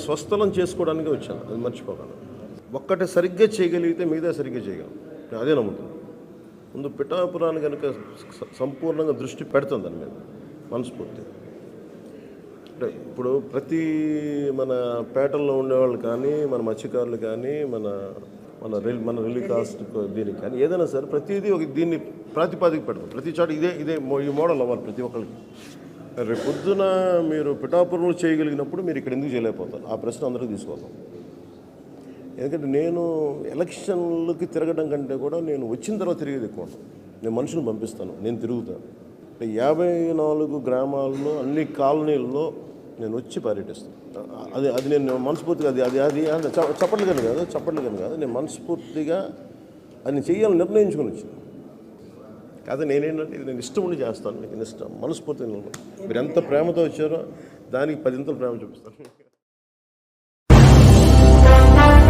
స్వస్థలం చేసుకోవడానికి వచ్చాను, అది మర్చిపోగలను. ఒక్కటి సరిగ్గా చేయగలిగితే మిగతా సరిగ్గా చేయగలను, నేను అదే నమ్ముతాను. ముందు పిఠాపురాన్ని కనుక సంపూర్ణంగా దృష్టి పెడుతుంది దాని మీద మనస్ఫూర్తి. అంటే ఇప్పుడు ప్రతి మన పేటల్లో ఉండేవాళ్ళు కానీ, మన మత్స్యకారులు కానీ, మన మన మన కాస్ట్ దీనికి కానీ ఏదైనా సరే ప్రతిదీ ఒక దీన్ని ప్రాతిపాదిక పెడతాం. ప్రతి చోట ఇదే ఈ మోడల్ అవ్వాలి ప్రతి ఒక్కరికి. రేపు పొద్దున మీరు పిఠాపురంలో చేయగలిగినప్పుడు మీరు ఇక్కడ ఎందుకు చేయలేకపోతారు? ఆ ప్రశ్న అందరికీ తీసుకోవాలి. ఎందుకంటే నేను ఎలక్షన్లకి తిరగడం కంటే కూడా నేను వచ్చిన తర్వాత తిరిగేది ఎక్కువ. నేను మనుషులను పంపిస్తాను, నేను తిరుగుతాను. 54 గ్రామాల్లో అన్ని కాలనీల్లో నేను వచ్చి పర్యటిస్తాను. అది నేను మనస్ఫూర్తిగా చప్పట్లు కాదు, నేను మనస్ఫూర్తిగా అది చేయాలని నిర్ణయించుకొని వచ్చింది. కాదు నేనేంటంటే ఇది నేను ఇష్టం ఉండి చేస్తాను, మీకు ఇష్టం మనస్ఫూర్తిగా. మీరు ఎంత ప్రేమతో వచ్చారో దానికి 10 ఇంతలు ప్రేమ చూపిస్తాను.